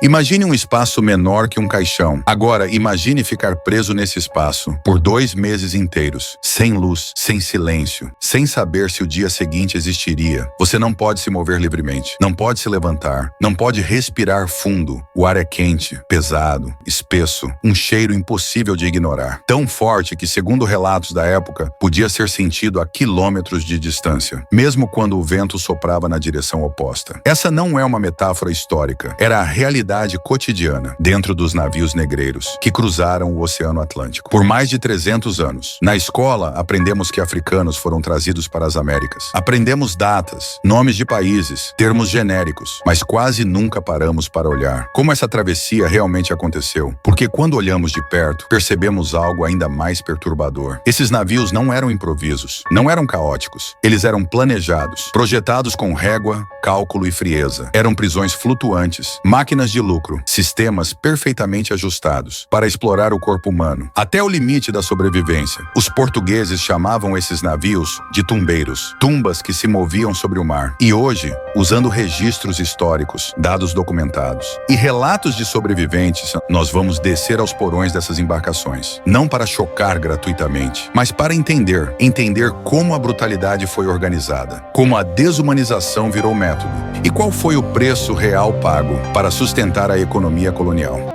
Imagine um espaço menor que um caixão. Agora, imagine ficar preso nesse espaço por 2 meses inteiros, sem luz, sem silêncio, sem saber se o dia seguinte existiria. Você não pode se mover livremente, não pode se levantar, não pode respirar fundo. O ar é quente, pesado, espesso, um cheiro impossível de ignorar. Tão forte que, segundo relatos da época, podia ser sentido a quilômetros de distância, mesmo quando o vento soprava na direção oposta. Essa não é uma metáfora histórica, era a realidade cotidiana dentro dos navios negreiros que cruzaram o Oceano Atlântico por mais de 300 anos. Na escola, aprendemos que africanos foram trazidos para as Américas. Aprendemos datas, nomes de países, termos genéricos, mas quase nunca paramos para olhar como essa travessia realmente aconteceu, porque quando olhamos de perto, percebemos algo ainda mais perturbador. Esses navios não eram improvisos, não eram caóticos. Eles eram planejados, projetados com régua, cálculo e frieza. Eram prisões flutuantes, máquinas de lucro, sistemas perfeitamente ajustados para explorar o corpo humano, até o limite da sobrevivência. Os portugueses chamavam esses navios de tumbeiros, tumbas que se moviam sobre o mar. E hoje, usando registros históricos, dados documentados e relatos de sobreviventes, nós vamos descer aos porões dessas embarcações, não para chocar gratuitamente, mas para entender como a brutalidade foi organizada, como a desumanização virou método e qual foi o preço real pago para sustentar a economia colonial.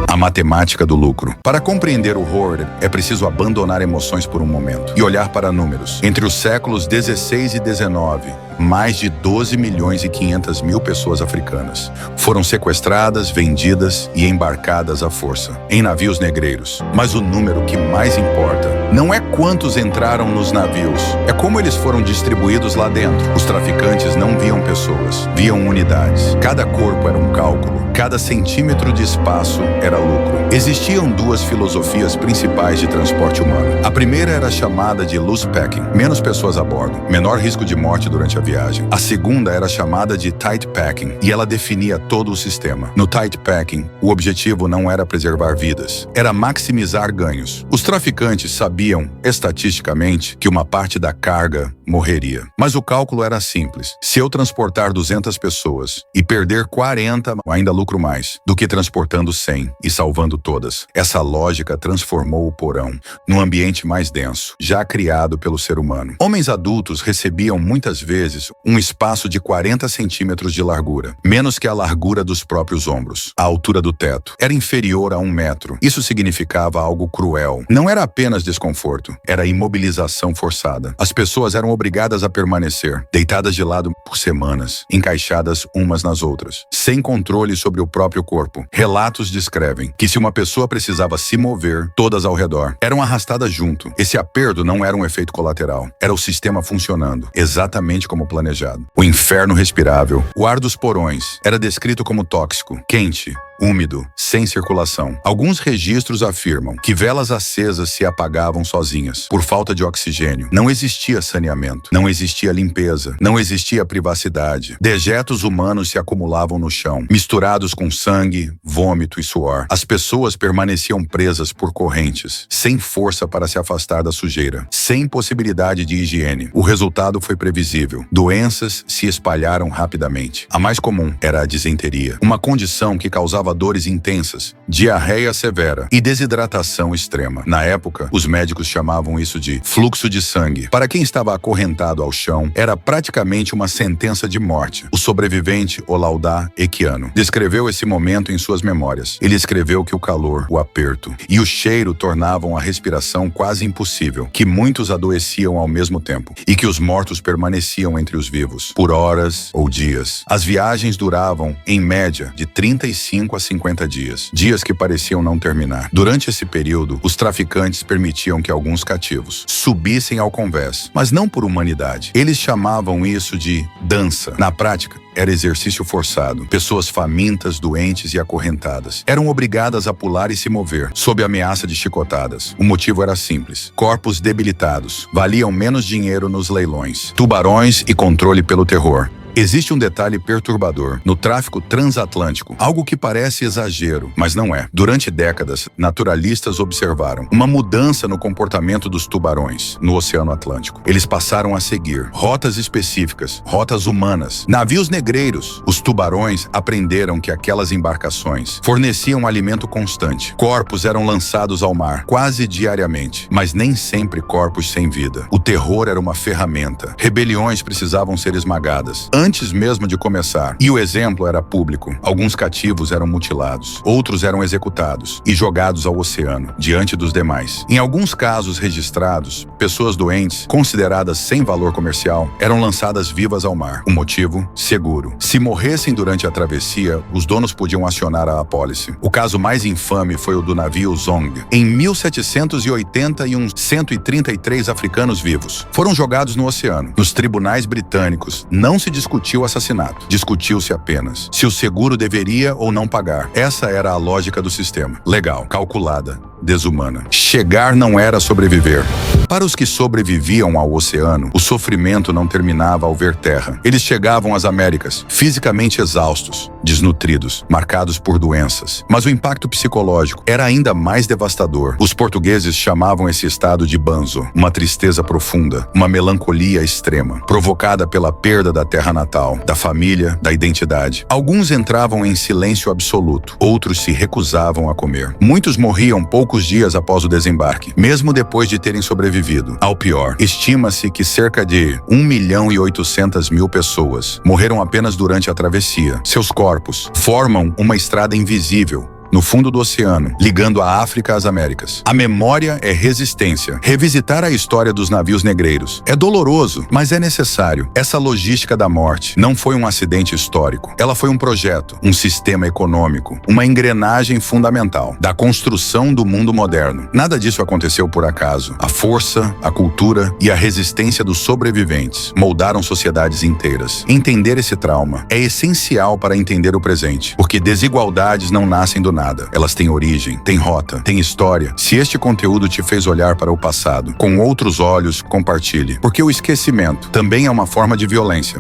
A matemática do lucro. Para compreender o horror, é preciso abandonar emoções por um momento e olhar para números. Entre os séculos 16 e 19, mais de 12 milhões e 500 mil pessoas africanas foram sequestradas, vendidas e embarcadas à força em navios negreiros. Mas o número que mais importa não é quantos entraram nos navios, é como eles foram distribuídos lá dentro. Os traficantes não viam pessoas, viam unidades. Cada corpo era um cálculo, cada centímetro de espaço era lucro. Existiam 2 filosofias principais de transporte humano. A primeira era chamada de loose packing, menos pessoas a bordo, menor risco de morte durante a viagem. A segunda era chamada de tight packing e ela definia todo o sistema. No tight packing, o objetivo não era preservar vidas, era maximizar ganhos. Os traficantes sabiam, estatisticamente, que uma parte da carga morreria. Mas o cálculo era simples. Se eu transportar 200 pessoas e perder 40, ainda lucro mais do que transportando 100 e salvando todas. Essa lógica transformou o porão num ambiente mais denso, já criado pelo ser humano. Homens adultos recebiam muitas vezes um espaço de 40 centímetros de largura, menos que a largura dos próprios ombros. A altura do teto era inferior a 1 metro. Isso significava algo cruel. Não era apenas desconforto, era imobilização forçada. As pessoas eram obrigadas a permanecer, deitadas de lado por semanas, encaixadas umas nas outras, sem controle sobre o próprio corpo. Relatos descrevem que se uma pessoa precisava se mover, todas ao redor eram arrastadas junto. Esse aperto não era um efeito colateral, era o sistema funcionando, exatamente como planejado. O inferno respirável, o ar dos porões, era descrito como tóxico, quente, úmido, sem circulação. Alguns registros afirmam que velas acesas se apagavam sozinhas, por falta de oxigênio. Não existia saneamento, não existia limpeza, não existia privacidade. Dejetos humanos se acumulavam no chão, misturados com sangue, vômito e suor. As pessoas permaneciam presas por correntes, sem força para se afastar da sujeira, sem possibilidade de higiene. O resultado foi previsível. Doenças se espalharam rapidamente. A mais comum era a disenteria, uma condição que causava dores intensas, diarreia severa e desidratação extrema. Na época, os médicos chamavam isso de fluxo de sangue. Para quem estava acorrentado ao chão, era praticamente uma sentença de morte. O sobrevivente Olaudá Equiano descreveu esse momento em suas memórias. Ele escreveu que o calor, o aperto e o cheiro tornavam a respiração quase impossível, que muitos adoeciam ao mesmo tempo e que os mortos permaneciam entre os vivos por horas ou dias. As viagens duravam, em média, de 35 a 50 dias, dias que pareciam não terminar. Durante esse período, os traficantes permitiam que alguns cativos subissem ao convés, mas não por humanidade. Eles chamavam isso de dança. Na prática, era exercício forçado. Pessoas famintas, doentes e acorrentadas eram obrigadas a pular e se mover, sob ameaça de chicotadas. O motivo era simples. Corpos debilitados valiam menos dinheiro nos leilões. Tubarões e controle pelo terror. Existe um detalhe perturbador no tráfico transatlântico, algo que parece exagero, mas não é. Durante décadas, naturalistas observaram uma mudança no comportamento dos tubarões no Oceano Atlântico. Eles passaram a seguir rotas específicas, rotas humanas. Navios negreiros, os tubarões aprenderam que aquelas embarcações forneciam alimento constante. Corpos eram lançados ao mar quase diariamente, mas nem sempre corpos sem vida. O terror era uma ferramenta. Rebeliões precisavam ser esmagadas, antes mesmo de começar. E o exemplo era público. Alguns cativos eram mutilados, outros eram executados e jogados ao oceano, diante dos demais. Em alguns casos registrados, pessoas doentes, consideradas sem valor comercial, eram lançadas vivas ao mar. O motivo? Seguro. Se morressem durante a travessia, os donos podiam acionar a apólice. O caso mais infame foi o do navio Zong. Em 1781, 133 africanos vivos foram jogados no oceano. Nos tribunais britânicos, não se discutiu o assassinato. Discutiu-se apenas se o seguro deveria ou não pagar. Essa era a lógica do sistema. Legal, calculada, desumana. Chegar não era sobreviver. Para os que sobreviviam ao oceano, o sofrimento não terminava ao ver terra. Eles chegavam às Américas, fisicamente exaustos, desnutridos, marcados por doenças. Mas o impacto psicológico era ainda mais devastador. Os portugueses chamavam esse estado de banzo, uma tristeza profunda, uma melancolia extrema, provocada pela perda da terra natal, da família, da identidade. Alguns entravam em silêncio absoluto, outros se recusavam a comer. Muitos morriam poucos dias após o desembarque, mesmo depois de terem sobrevivido. Ao pior, estima-se que cerca de 1.800.000 pessoas morreram apenas durante a travessia. Seus corpos formam uma estrada invisível no fundo do oceano, ligando a África às Américas. A memória é resistência. Revisitar a história dos navios negreiros é doloroso, mas é necessário. Essa logística da morte não foi um acidente histórico. Ela foi um projeto, um sistema econômico, uma engrenagem fundamental da construção do mundo moderno. Nada disso aconteceu por acaso. A força, a cultura e a resistência dos sobreviventes moldaram sociedades inteiras. Entender esse trauma é essencial para entender o presente, porque desigualdades não nascem do nada. Elas têm origem, têm rota, têm história. Se este conteúdo te fez olhar para o passado com outros olhos, compartilhe. Porque o esquecimento também é uma forma de violência.